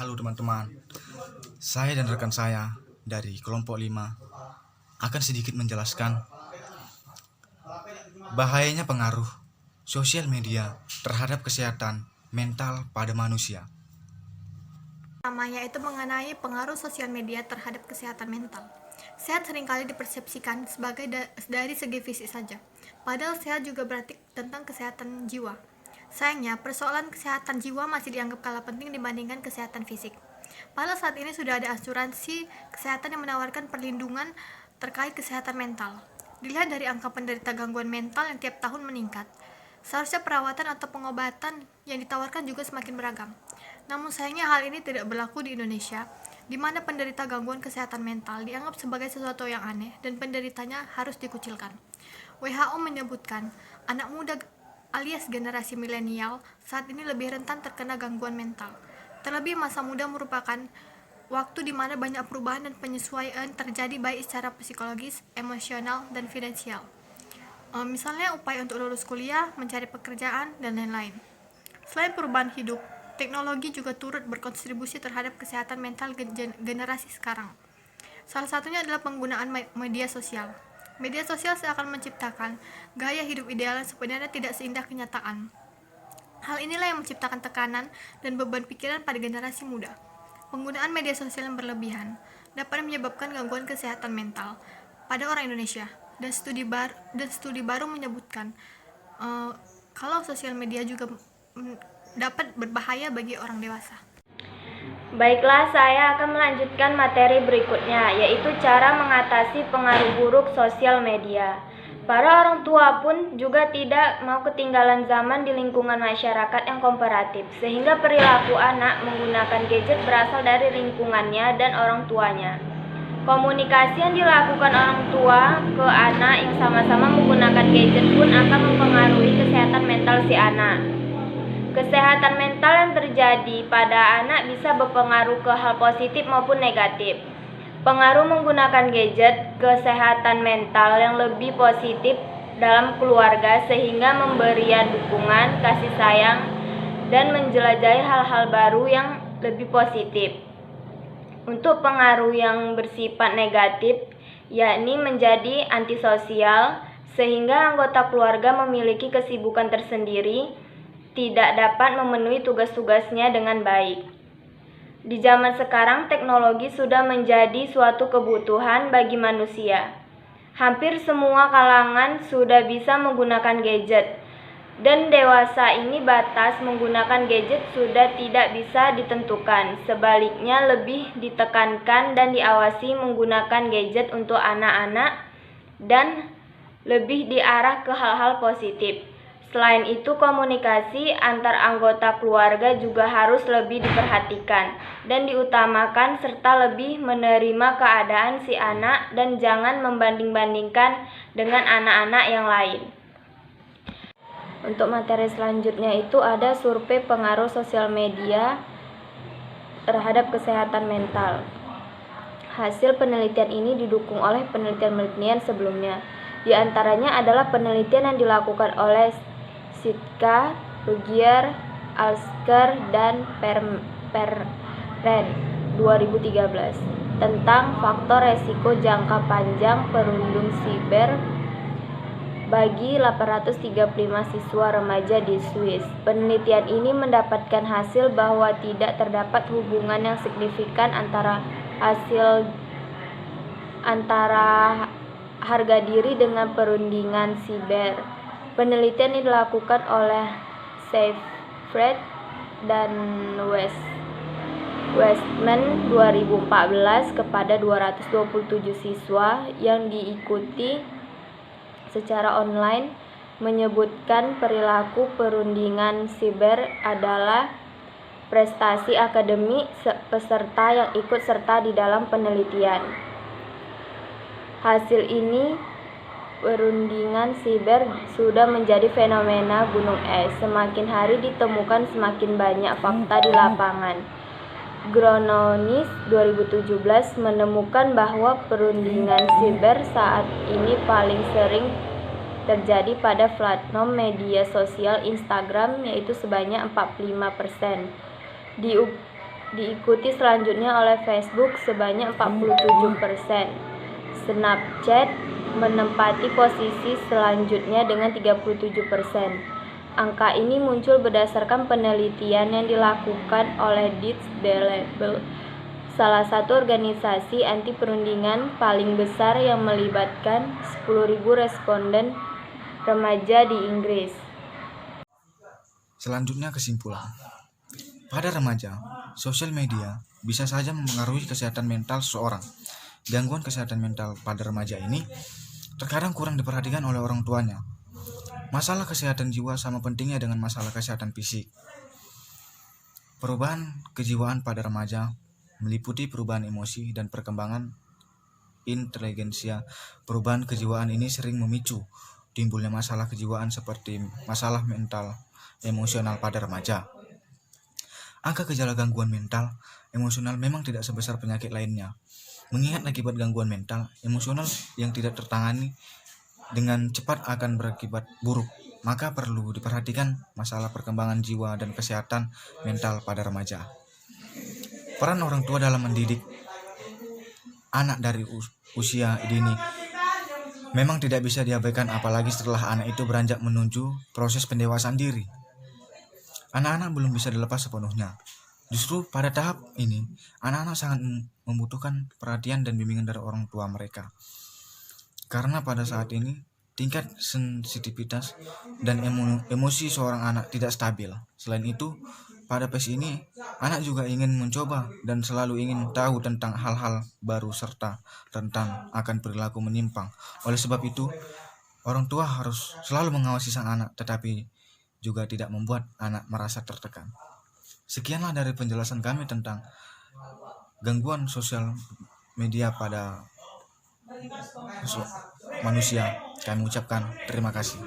Halo teman-teman, saya dan rekan saya dari kelompok 5 akan sedikit menjelaskan bahayanya pengaruh sosial media terhadap kesehatan mental pada manusia. Pertama, yaitu mengenai pengaruh sosial media terhadap kesehatan mental. Sehat seringkali dipersepsikan sebagai dari segi fisik saja, padahal sehat juga berarti tentang kesehatan jiwa. Sayangnya, persoalan kesehatan jiwa masih dianggap kalah penting dibandingkan kesehatan fisik. Padahal saat ini sudah ada asuransi kesehatan yang menawarkan perlindungan terkait kesehatan mental. Dilihat dari angka penderita gangguan mental yang tiap tahun meningkat, seharusnya perawatan atau pengobatan yang ditawarkan juga semakin beragam. Namun sayangnya hal ini tidak berlaku di Indonesia, di mana penderita gangguan kesehatan mental dianggap sebagai sesuatu yang aneh dan penderitanya harus dikucilkan. WHO menyebutkan anak muda alias generasi milenial saat ini lebih rentan terkena gangguan mental. Terlebih masa muda merupakan waktu di mana banyak perubahan dan penyesuaian terjadi baik secara psikologis, emosional, dan finansial. Misalnya upaya untuk lulus kuliah, mencari pekerjaan, dan lain-lain. Selain perubahan hidup, teknologi juga turut berkontribusi terhadap kesehatan mental generasi sekarang. Salah satunya adalah penggunaan media sosial. Media sosial seakan menciptakan gaya hidup ideal yang sebenarnya tidak seindah kenyataan. Hal inilah yang menciptakan tekanan dan beban pikiran pada generasi muda. Penggunaan media sosial yang berlebihan dapat menyebabkan gangguan kesehatan mental pada orang Indonesia, dan studi baru menyebutkan kalau sosial media juga dapat berbahaya bagi orang dewasa. Baiklah, saya akan melanjutkan materi berikutnya, yaitu cara mengatasi pengaruh buruk sosial media. Para orang tua pun juga tidak mau ketinggalan zaman di lingkungan masyarakat yang komparatif, sehingga perilaku anak menggunakan gadget berasal dari lingkungannya dan orang tuanya. Komunikasi yang dilakukan orang tua ke anak yang sama-sama menggunakan gadget pun akan mempengaruhi kesehatan mental si anak. Kesehatan mental yang terjadi pada anak bisa berpengaruh ke hal positif maupun negatif. Pengaruh menggunakan gadget, kesehatan mental yang lebih positif dalam keluarga sehingga memberikan dukungan, kasih sayang, dan menjelajahi hal-hal baru yang lebih positif. Untuk pengaruh yang bersifat negatif, yakni menjadi antisosial, sehingga anggota keluarga memiliki kesibukan tersendiri, tidak dapat memenuhi tugas-tugasnya dengan baik. Di zaman sekarang, teknologi sudah menjadi suatu kebutuhan bagi manusia. Hampir semua kalangan sudah bisa menggunakan gadget, dan dewasa ini batas menggunakan gadget sudah tidak bisa ditentukan. Sebaliknya, lebih ditekankan dan diawasi menggunakan gadget untuk anak-anak dan lebih diarah ke hal-hal positif. Selain itu, komunikasi antar anggota keluarga juga harus lebih diperhatikan dan diutamakan serta lebih menerima keadaan si anak dan jangan membanding-bandingkan dengan anak-anak yang lain. Untuk materi selanjutnya itu ada survei pengaruh sosial media terhadap kesehatan mental. Hasil penelitian ini didukung oleh penelitian-penelitian sebelumnya. Di antaranya adalah penelitian yang dilakukan oleh Sitka, Rugier, Alsker, dan Perren 2013 tentang faktor resiko jangka panjang perundung siber bagi 835 siswa remaja di Swiss. Penelitian ini mendapatkan hasil bahwa tidak terdapat hubungan yang signifikan antara harga diri dengan perundingan siber. Penelitian ini dilakukan oleh Seyfried dan Westman 2014 kepada 227 siswa yang diikuti secara online, menyebutkan perilaku perundingan siber adalah prestasi akademik peserta yang ikut serta di dalam penelitian. Hasil ini, perundingan siber sudah menjadi fenomena gunung es. Semakin hari ditemukan semakin banyak fakta di lapangan. Grononis 2017 menemukan bahwa perundingan siber saat ini paling sering terjadi pada platform media sosial Instagram, yaitu sebanyak 45%. Diikuti selanjutnya oleh Facebook sebanyak 47%. Snapchat menempati posisi selanjutnya dengan 37%. Angka ini muncul berdasarkan penelitian yang dilakukan oleh Ditch Label, salah satu organisasi anti perundingan paling besar yang melibatkan 10.000 responden remaja di Inggris. Selanjutnya kesimpulan. Pada remaja, sosial media bisa saja mempengaruhi kesehatan mental seseorang. Gangguan kesehatan mental pada remaja ini terkadang kurang diperhatikan oleh orang tuanya. Masalah kesehatan jiwa sama pentingnya dengan masalah kesehatan fisik. Perubahan kejiwaan pada remaja meliputi perubahan emosi dan perkembangan inteligensia. Perubahan kejiwaan ini sering memicu timbulnya masalah kejiwaan seperti masalah mental emosional pada remaja. Angka gejala gangguan mental emosional memang tidak sebesar penyakit lainnya. Mengingat akibat gangguan mental emosional yang tidak tertangani dengan cepat akan berakibat buruk, maka perlu diperhatikan masalah perkembangan jiwa dan kesehatan mental pada remaja. Peran orang tua dalam mendidik anak dari usia dini memang tidak bisa diabaikan, apalagi setelah anak itu beranjak menuju proses pendewasaan diri. Anak-anak belum bisa dilepas sepenuhnya. Justru pada tahap ini, anak-anak sangat membutuhkan perhatian dan bimbingan dari orang tua mereka. Karena pada saat ini, tingkat sensitivitas dan emosi seorang anak tidak stabil. Selain itu, pada fase ini, anak juga ingin mencoba dan selalu ingin tahu tentang hal-hal baru serta rentan akan perilaku menyimpang. Oleh sebab itu, orang tua harus selalu mengawasi sang anak, tetapi juga tidak membuat anak merasa tertekan. Sekianlah dari penjelasan kami tentang gangguan sosial media pada manusia. Kami ucapkan terima kasih.